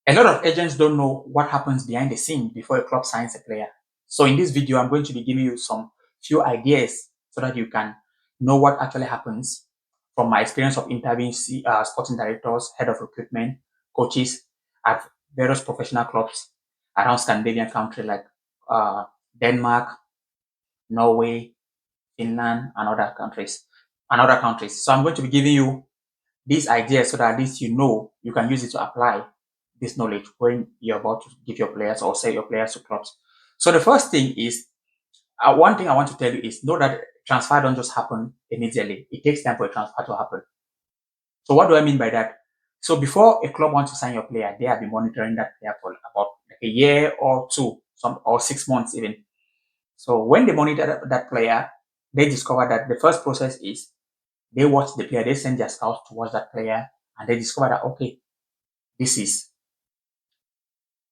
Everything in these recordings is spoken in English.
A lot of agents don't know what happens behind the scene before a club signs a player. So in this video, I'm going to be giving you some few ideas so that you can know what actually happens from my experience of interviewing sporting directors, head of recruitment, coaches at various professional clubs around Scandinavian countries like uh, Denmark, Norway, Finland, and other countries. So I'm going to be giving you these ideas so that at least you know you can use it to apply this knowledge when you're about to give your players or sell your players to clubs. So the first thing is, one thing I want to tell you is know that transfer don't just happen immediately. It takes time for a transfer to happen. So what do I mean by that? So before a club wants to sign your player, they have been monitoring that player for about like a year or two, some or 6 months even. So when they monitor that player, they discover that the first process is they watch the player, they send their scouts to watch that player, and they discover that okay, this is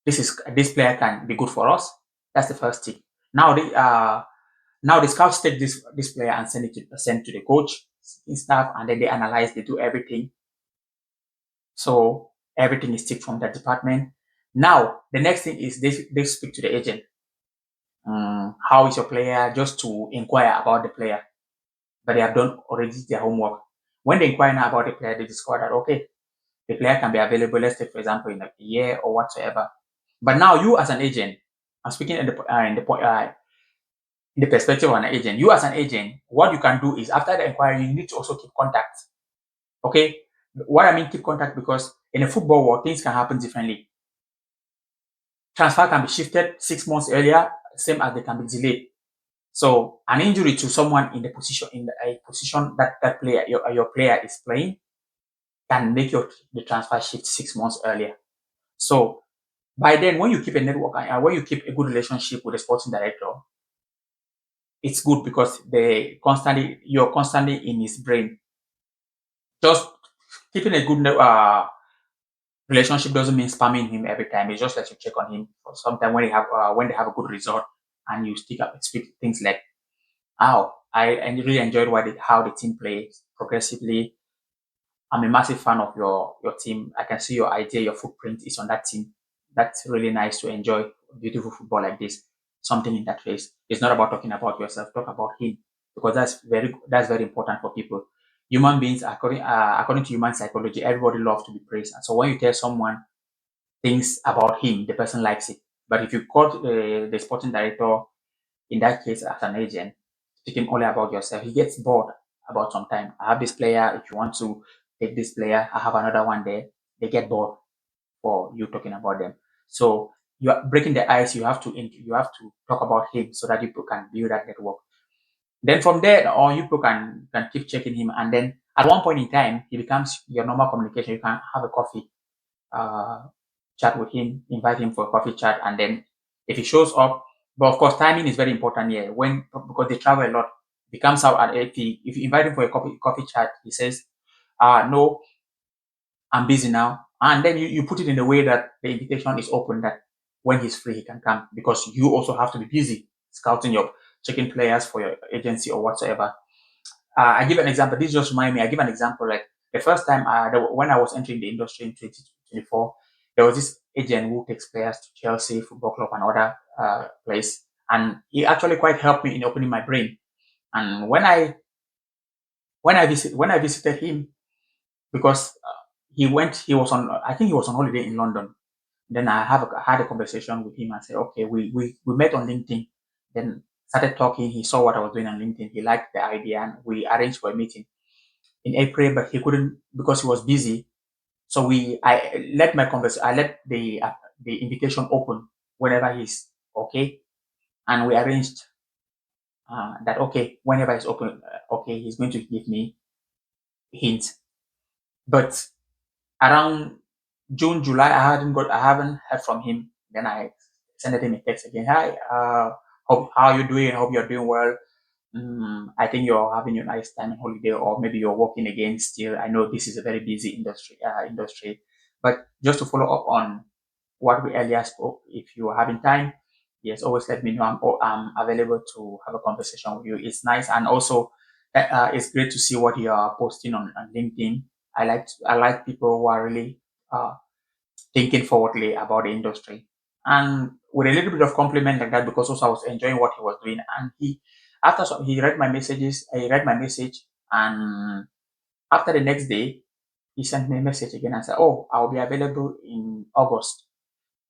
this player can be good for us. That's the first thing. Now the scouts take this player and send to the coach staff, and then they analyze, they do everything. So everything is ticked from that department. Now the next thing is they speak to the agent. How is your player? Just to inquire about the player, but they have done already their homework. When they inquire now about the player, they discover that okay, the player can be available, let's say, for example, in a year or whatsoever. But now you as an agent, I'm speaking in the perspective of an agent. You as an agent, what you can do is after the inquiry, you need to also keep contact. Okay? What I mean keep contact, because in a football world, things can happen differently. Transfer can be shifted 6 months earlier, same as they can be delayed. So an injury to someone in a position that your player is playing can make the transfer shift 6 months earlier. So by then, when you keep a network and when you keep a good relationship with the sporting director, it's good because you're constantly in his brain. Just keeping a good relationship doesn't mean spamming him every time. It's just that you check on him for sometime when they have a good result, and you speak things like, "Oh, I really enjoyed how the team plays progressively. I'm a massive fan of your team. I can see your idea, your footprint is on that team. That's really nice to enjoy beautiful football like this. Something in that phase. It's not about talking about yourself. Talk about him, because that's very important for people. Human beings, according to human psychology, everybody loves to be praised. And so when you tell someone things about him, the person likes it. But if you call the sporting director, in that case as an agent, speaking only about yourself, he gets bored about some time. I have this player. If you want to take this player, I have another one there. They get bored for you talking about them. So you are breaking the ice. You have to talk about him so that people can build that network. Then from there, or you people can keep checking him, and then at one point in time, he becomes your normal communication. You can have a coffee, uh, chat with him, invite him for a coffee chat, and then if he shows up, but of course timing is very important here. Because they travel a lot, he comes out at 80. If you invite him for a coffee chat, he says, no, I'm busy now. And then you put it in a way that the invitation is open, that when he's free, he can come, because you also have to be busy scouting your checking players for your agency or whatsoever. I give an example. This just remind me. I give an example. Like the first time, when I was entering the industry in 2024, there was this agent who takes players to Chelsea Football Club and other place, and he actually quite helped me in opening my brain. And when I visited him, because he was on, I think he was on holiday in London. Then I had a conversation with him and said, okay, we met on LinkedIn. Then started talking. He saw what I was doing on LinkedIn. He liked the idea, and we arranged for a meeting in April, but he couldn't because he was busy. So I let the invitation open whenever he's okay, and we arranged that okay, whenever he's open, okay, he's going to give me hints. But around June, July, I haven't heard from him. Then I sent him a text again. Hi, hope how are you doing? Hope you're doing well. I think you're having a nice time on holiday, or maybe you're working again still. I know this is a very busy industry, but just to follow up on what we earlier spoke, if you are having time, yes, always let me know. I'm available to have a conversation with you. It's nice, and also it's great to see what you are posting on LinkedIn. I like people who are really uh, thinking forwardly about the industry. And with a little bit of compliment like that, because also I was enjoying what he was doing. And he read my messages, he read my message, and after the next day, he sent me a message again and said, "Oh, I'll be available in August.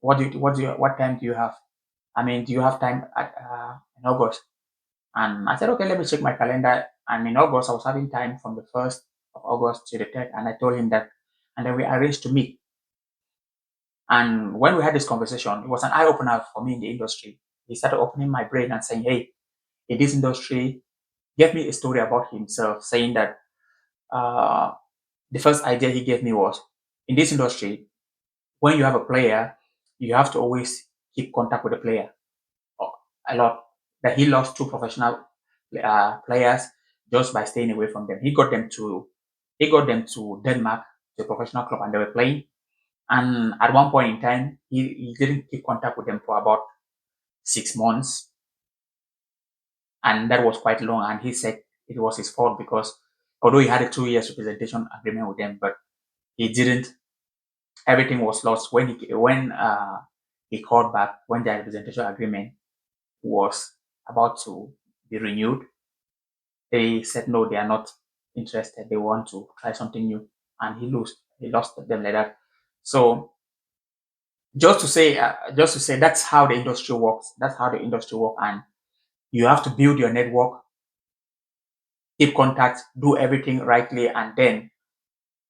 What time do you have? I mean, do you have time in August?" And I said, "Okay, let me check my calendar." And in August, I was having time from the 1st of August to the 3rd, and I told him that, and then we arranged to meet. And when we had this conversation, it was an eye opener for me in the industry. He started opening my brain and saying, "Hey, in this industry," gave me a story about himself, saying that uh, the first idea he gave me was, in this industry, when you have a player, you have to always keep contact with the player a lot. That he lost two professional players just by staying away from them. He got them to Denmark, to a professional club, and they were playing. And at one point in time, he didn't keep contact with them for about 6 months, and that was quite long. And he said it was his fault because although he had a 2 years representation agreement with them, but he didn't. Everything was lost when he called back when the representation agreement was about to be renewed. They said no, they are not interested. They want to try something new, and he lost them like that. So just to say that's how the industry works. That's how the industry works, and you have to build your network, keep contact, do everything rightly, and then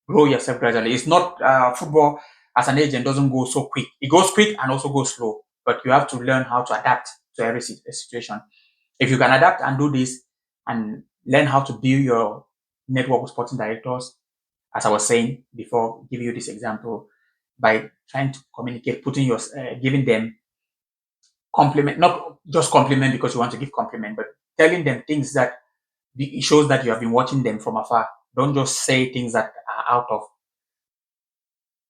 grow yourself gradually. It's not football as an agent doesn't go so quick. It goes quick and also goes slow, but you have to learn how to adapt to every situation. If you can adapt and do this and learn how to build your network with sporting directors, as I was saying before, give you this example by trying to communicate, giving them compliment, not just compliment because you want to give compliment, but telling them things that it shows that you have been watching them from afar. Don't just say things that are out of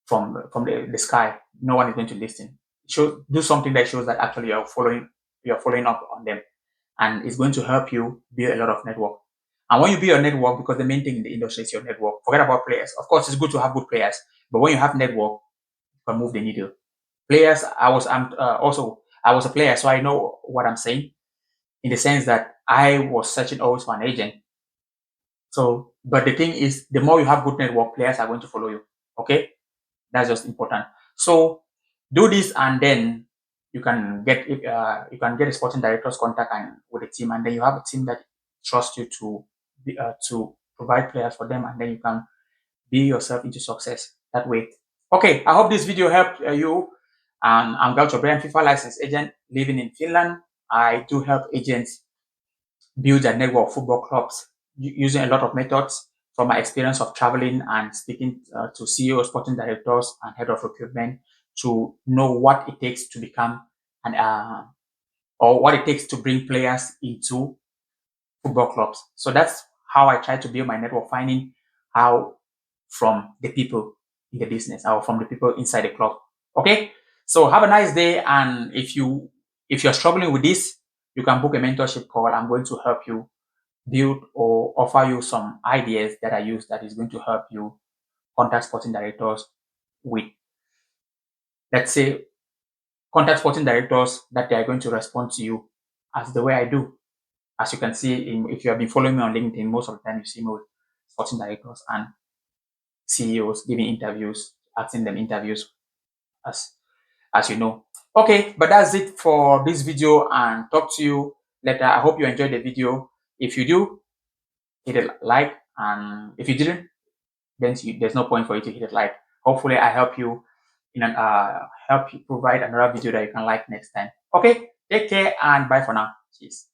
from the sky. No one is going to listen. Do something that shows that actually you're following up on them, and it's going to help you build a lot of network. And when you build your network, because the main thing in the industry is your network. Forget about players. Of course, it's good to have good players, but when you have network, you can move the needle. Players, I was a player, so I know what I'm saying in the sense that I was searching always for an agent. So, but the thing is, the more you have good network, players are going to follow you. Okay, that's just important. So do this, and then you can get a sporting director's contact and with a team, and then you have a team that trusts you to provide players for them, and then you can be yourself into success that way. Okay, I hope this video helped you. I'm Gaucho Brian, FIFA licensed agent living in Finland. I do help agents build a network of football clubs using a lot of methods from my experience of traveling and speaking to CEOs, sporting directors, and head of recruitment to know what it takes to become an or what it takes to bring players into football clubs. So that's how I try to build my network, finding how from the people in the business or from the people inside the club. Okay, so have a nice day, and if you're struggling with this, you can book a mentorship call. I'm going to help you build or offer you some ideas that I use that is going to help you contact sporting directors with, let's say, contact sporting directors that they are going to respond to you as the way I do. As you can see, if you have been following me on LinkedIn, most of the time you see me with sporting directors and CEOs giving interviews, asking them interviews, as as you know. Okay, but that's it for this video, and talk to you later. I hope you enjoyed the video. If you do, hit a like, and if you didn't, then there's no point for you to hit a like. Hopefully, I help you provide another video that you can like next time. Okay, take care and bye for now. Cheers.